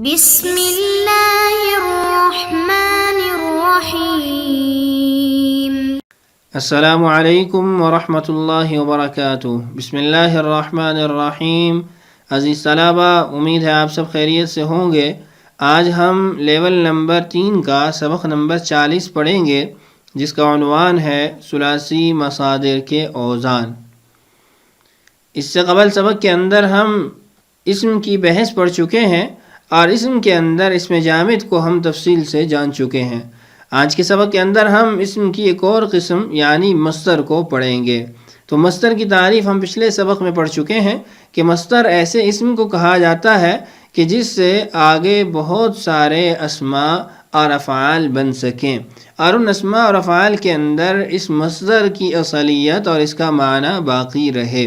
بسم اللہ الرحمن الرحیم۔ السلام علیکم ورحمۃ اللہ وبرکاتہ۔ بسم اللہ الرحمن الرحیم۔ عزیز طلبہ، امید ہے آپ سب خیریت سے ہوں گے۔ آج ہم لیول نمبر 3 کا سبق نمبر 40 پڑھیں گے، جس کا عنوان ہے ثلاثی مصادر کے اوزان۔ اس سے قبل سبق کے اندر ہم اسم کی بحث پڑھ چکے ہیں اور اسم کے اندر اسم جامد کو ہم تفصیل سے جان چکے ہیں۔ آج کے سبق کے اندر ہم اسم کی ایک اور قسم یعنی مصدر کو پڑھیں گے۔ تو مصدر کی تعریف ہم پچھلے سبق میں پڑھ چکے ہیں کہ مصدر ایسے اسم کو کہا جاتا ہے کہ جس سے آگے بہت سارے اسماء اور افعال بن سکیں، اور ان اسماء اور افعال کے اندر اس مصدر کی اصلیت اور اس کا معنی باقی رہے۔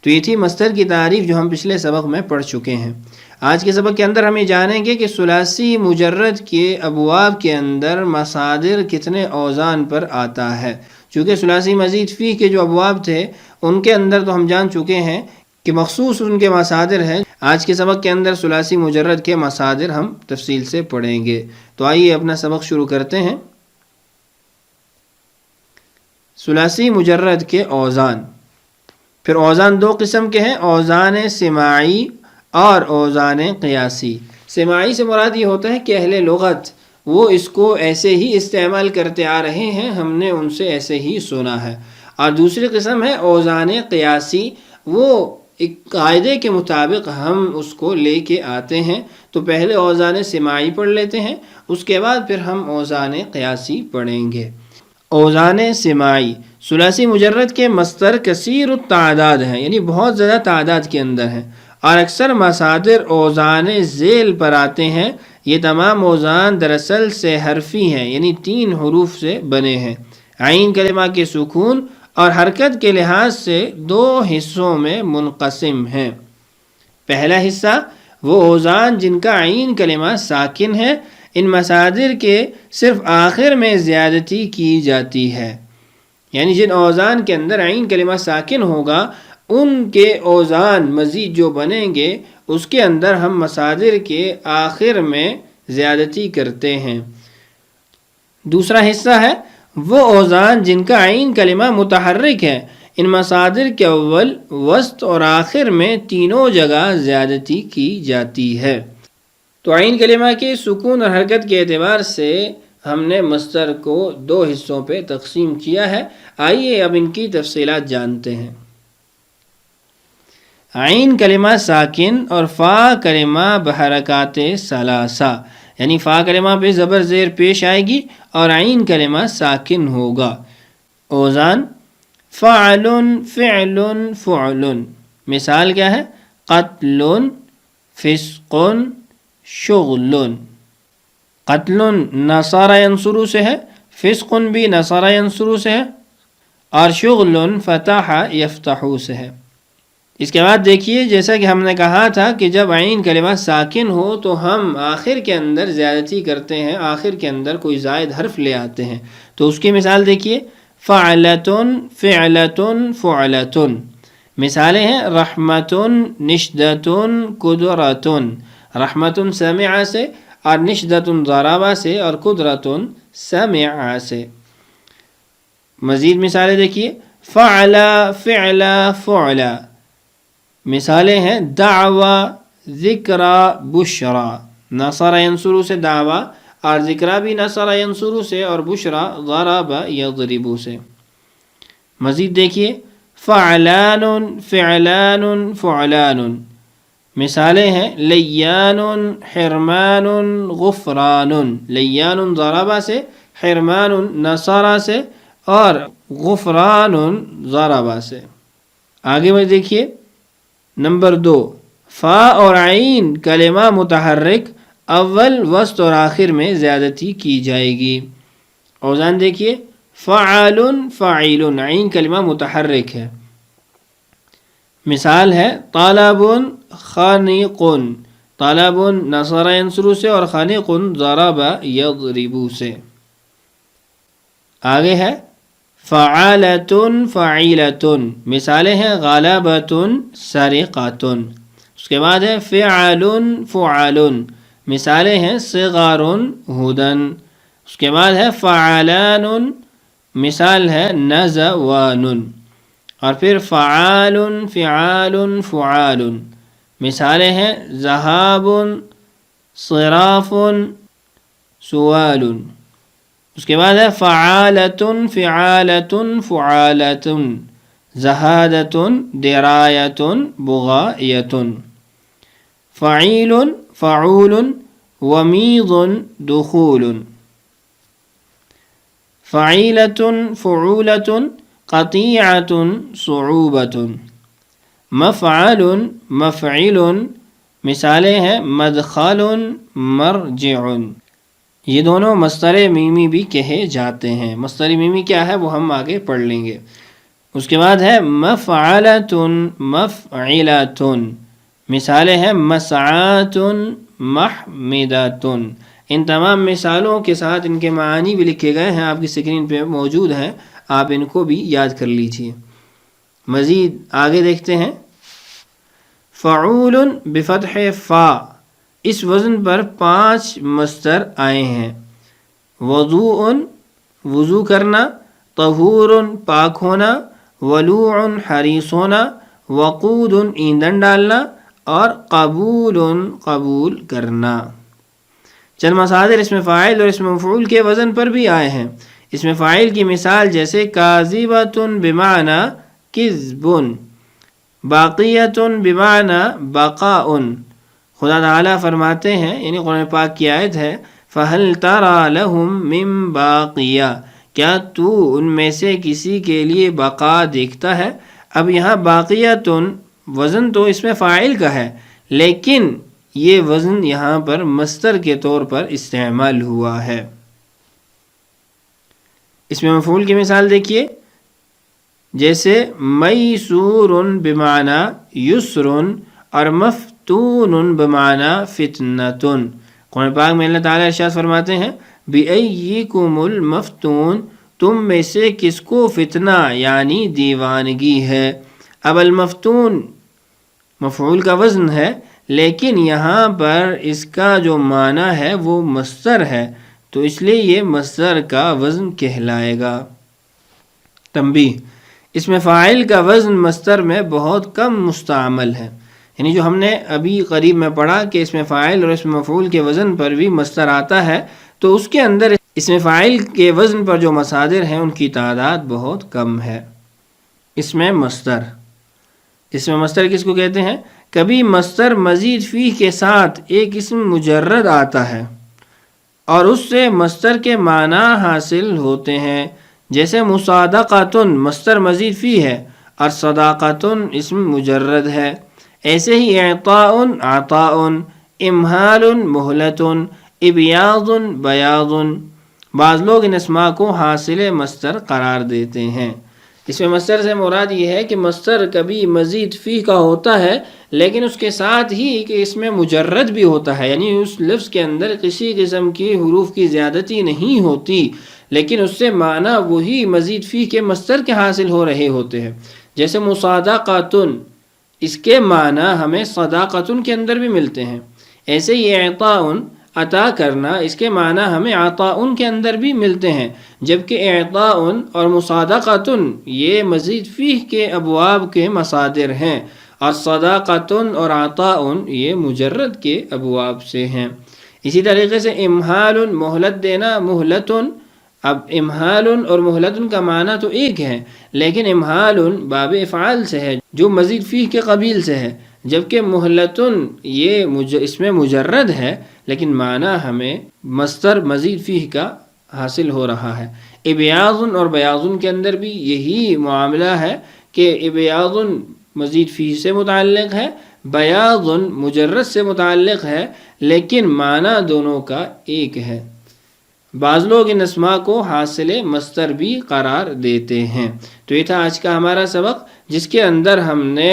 تو یہ تھی مصدر کی تعریف جو ہم پچھلے سبق میں پڑھ چکے ہیں۔ آج کے سبق کے اندر ہم یہ جانیں گے کہ ثلاثی مجرد کے ابواب کے اندر مصادر کتنے اوزان پر آتا ہے۔ چونکہ ثلاثی مزید فی کے جو ابواب تھے ان کے اندر تو ہم جان چکے ہیں کہ مخصوص ان کے مصادر ہیں۔ آج کے سبق کے اندر ثلاثی مجرد کے مصادر ہم تفصیل سے پڑھیں گے۔ تو آئیے اپنا سبق شروع کرتے ہیں۔ ثلاثی مجرد کے اوزان۔ پھر اوزان دو قسم کے ہیں، اوزان سماعی اور اوزان قیاسی۔ سماعی سے مراد یہ ہوتا ہے کہ اہل لغت وہ اس کو ایسے ہی استعمال کرتے آ رہے ہیں، ہم نے ان سے ایسے ہی سنا ہے۔ اور دوسری قسم ہے اوزان قیاسی، وہ ایک قاعدے کے مطابق ہم اس کو لے کے آتے ہیں۔ تو پہلے اوزان سماعی پڑھ لیتے ہیں، اس کے بعد پھر ہم اوزان قیاسی پڑھیں گے۔ اوزان سماعی، ثلاثی مجرد کے مصدر کثیر التعداد ہیں، یعنی بہت زیادہ تعداد کے اندر ہیں، اور اکثر مصادر اوزان ذیل پر آتے ہیں۔ یہ تمام اوزان دراصل سے حرفی ہیں، یعنی 3 حروف سے بنے ہیں۔ عین کلمہ کے سکون اور حرکت کے لحاظ سے 2 حصوں میں منقسم ہیں۔ پہلا حصہ وہ اوزان جن کا عین کلمہ ساکن ہے، ان مصادر کے صرف آخر میں زیادتی کی جاتی ہے، یعنی جن اوزان کے اندر عین کلمہ ساکن ہوگا ان کے اوزان مزید جو بنیں گے اس کے اندر ہم مصادر کے آخر میں زیادتی کرتے ہیں۔ دوسرا حصہ ہے وہ اوزان جن کا عین کلمہ متحرک ہے، ان مصادر کے اول، وسط اور آخر میں تینوں جگہ زیادتی کی جاتی ہے۔ تو عین کلمہ کے سکون اور حرکت کے اعتبار سے ہم نے مصدر کو 2 حصوں پہ تقسیم کیا ہے۔ آئیے اب ان کی تفصیلات جانتے ہیں۔ عین کلمہ ساکن اور فا کلمہ بحرکات ثلاثہ، یعنی فا کلمہ پہ زبر زیر پیش آئے گی اور عین کلمہ ساکن ہوگا۔ اوزان فعل، فعل، فعل۔ مثال کیا ہے؟ قتل، فسق، شغل۔ قتل نصر ینصر سے ہے، فسق بھی نصر ینصر سے ہے، اور شغل فتح یفتح سے ہے۔ اس کے بعد دیکھیے، جیسا کہ ہم نے کہا تھا کہ جب عین کلمہ ساکن ہو تو ہم آخر کے اندر زیادتی کرتے ہیں، آخر کے اندر کوئی زائد حرف لے آتے ہیں۔ تو اس کی مثال دیکھیے، فعلتن، فعلتن، فعلتن۔ مثالیں ہیں رحمتن، نشدتن، قدرتن۔ رحمتن سمع سے، اور نشدتن ضربہ سے، اور قدرتن سمع سے۔ مزید مثالیں دیکھیے، فعل، فعل، فعل۔ مثالیں ہیں دعوی، ذکرہ، بشرا۔ نصر ینصر سے دعوی، اور ذکرہ بھی نصر ینصر سے، اور بشرا ضرب یضرب سے۔ مزید دیکھیے، فعلان، فعلان، فعلان۔ مثالیں ہیں لیان، حرمان، غفران۔ لیان ضربہ سے، حرمان نصرہ سے، اور غفران ضربہ سے۔ آگے میں دیکھیے نمبر 2، فا اور عین کلمہ متحرک، اول، وسط اور آخر میں زیادتی کی جائے گی۔ اوزان دیکھیے، فعال، فاعل۔ عین کلمہ متحرک ہے۔ مثال ہے طالب، خانق۔ طالب نصر ینصر سے، اور خانق ضرب یضرب سے۔ آگے ہے فعالتن، فعیلتن۔ مثالیں ہیں غلبتن، سرقتن۔ اس کے بعد ہے فعل، فعل۔ مثالیں ہیں صغار ہدن. اس کے بعد ہے فعلان، مثال ہے نزوان. اور پھر فعال فعال فعال، مثالیں ہیں ذہاب صراف سوال. اس کے بعد ہے فعالۃ فعالۃ فعالۃ، زہادۃ درایۃ بغایۃ. فعیل فعول ومیض دخول. فعیلۃ فعولۃ قطیعۃ صعوبۃ. مفعل مفعل، مثالیں ہیں مدخل مرجع. یہ دونوں مصدر میمی بھی کہے جاتے ہیں. مصدر میمی کیا ہے وہ ہم آگے پڑھ لیں گے. اس کے بعد ہے مفعلۃ مفعلۃ، مثالیں ہیں مسعات محمدۃ. ان تمام مثالوں کے ساتھ ان کے معانی بھی لکھے گئے ہیں، آپ کی اسکرین پہ موجود ہیں، آپ ان کو بھی یاد کر لیجئے. مزید آگے دیکھتے ہیں. فعول بفتح فا، اس وزن پر 5 مصدر آئے ہیں. وضوء وضو کرنا، طہور پاک ہونا، ولوع حریص ہونا، وقود ایندھن ڈالنا، اور قبول قبول کرنا. چند مصادر اسم فاعل اور اسم مفعول کے وزن پر بھی آئے ہیں. اسم فاعل کی مثال جیسے کاذبۃ بمعنی کذب، باقیۃ بمعنی بقاء. خدا تعالیٰ فرماتے ہیں، یعنی قرآن پاک کی آیت ہے، فَهَلْ تَرَى لَهُم مِّن بَاقِيَةٍ، کیا تو ان میں سے کسی کے لیے بقا دیکھتا ہے. اب یہاں باقیۃ وزن تو اس میں فاعل کا ہے، لیکن یہ وزن یہاں پر مصدر کے طور پر استعمال ہوا ہے. اس میں مفعول کی مثال دیکھیے، جیسے میسور بمعنی یسر اور مفتون بمعنی فتنۃ. قرآن پاک میں اللہ تعالیٰ ارشاد فرماتے ہیں بِأَيِّكُمُ الْمَفْتُونَ، تم میں سے کس کو فتنہ یعنی دیوانگی ہے. اب المفتون مفعول کا وزن ہے، لیکن یہاں پر اس کا جو معنی ہے وہ مصدر ہے، تو اس لیے یہ مصدر کا وزن کہلائے گا. تنبیہ، اس میں فاعل کا وزن مصدر میں بہت کم مستعمل ہے. یعنی جو ہم نے ابھی قریب میں پڑھا کہ اس میں فاعل اور اس میں مفعول کے وزن پر بھی مصدر آتا ہے، تو اس کے اندر اس میں فاعل کے وزن پر جو مصادر ہیں ان کی تعداد بہت کم ہے. اس میں مصدر کس کو کہتے ہیں؟ کبھی مصدر مزید فی کے ساتھ ایک اسم مجرد آتا ہے اور اس سے مصدر کے معنی حاصل ہوتے ہیں، جیسے مصادقۃ مصدر مزید فی ہے اور صداقۃ اسم مجرد ہے. ایسے ہی اعطاء عطاء، امہال مہلت، ابیاض بیاض. بعض لوگ ان اسماء کو حاصل مصدر قرار دیتے ہیں. اس میں مصدر سے مراد یہ ہے کہ مصدر کبھی مزید فی کا ہوتا ہے، لیکن اس کے ساتھ ہی کہ اس میں مجرد بھی ہوتا ہے، یعنی اس لفظ کے اندر کسی قسم کی حروف کی زیادتی نہیں ہوتی، لیکن اس سے معنی وہی مزید فی کے مصدر کے حاصل ہو رہے ہوتے ہیں. جیسے مصادقۃ، اس کے معنی ہمیں صداقۃ کے اندر بھی ملتے ہیں. ایسے ہی اعطاء عطا کرنا، اس کے معنی ہمیں عطاء کے اندر بھی ملتے ہیں، جبکہ اعطاء اور مصادقۃ یہ مزید فی کے ابواب کے مصادر ہیں، اور صداقۃ اور عطاء یہ مجرد کے ابواب سے ہیں. اسی طریقے سے امہال مہلت دینا، مہلت. اب امہال اور مہلت کا معنی تو ایک ہے، لیکن امہال باب افعال سے ہے جو مزید فی کے قبیل سے ہے، جبکہ مہلت یہ اس میں مجرد ہے، لیکن معنی ہمیں مصدر مزید فی کا حاصل ہو رہا ہے. ابیاض اور بیاض کے اندر بھی یہی معاملہ ہے کہ ابیاض مزید فی سے متعلق ہے، بیاض مجرد سے متعلق ہے، لیکن معنی دونوں کا ایک ہے. بعض لوگ ان اسماء کو حاصل مصدر بھی قرار دیتے ہیں. تو یہ تھا آج کا ہمارا سبق، جس کے اندر ہم نے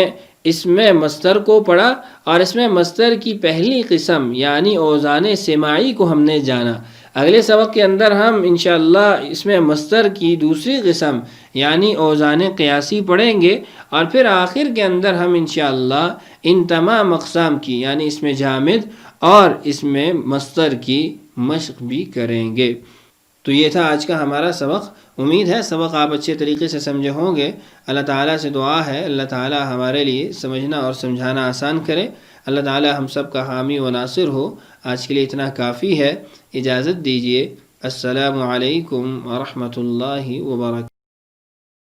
اس میں مصدر کو پڑھا اور اس میں مصدر کی پہلی قسم یعنی اوزان سماعی کو ہم نے جانا. اگلے سبق کے اندر ہم انشاءاللہ اس میں مصدر کی دوسری قسم یعنی اوزان قیاسی پڑھیں گے، اور پھر آخر کے اندر ہم انشاءاللہ ان تمام اقسام کی یعنی اس میں جامد اور اس میں مصدر کی مشق بھی کریں گے۔ تو یہ تھا آج کا ہمارا سبق۔ امید ہے سبق آپ اچھے طریقے سے سمجھے ہوں گے۔ اللہ تعالیٰ سے دعا ہے اللہ تعالیٰ ہمارے لیے سمجھنا اور سمجھانا آسان کرے۔ اللہ تعالیٰ ہم سب کا حامی و ناصر ہو۔ آج کے لیے اتنا کافی ہے، اجازت دیجیے۔ السلام علیکم ورحمۃ اللہ وبرکاتہ۔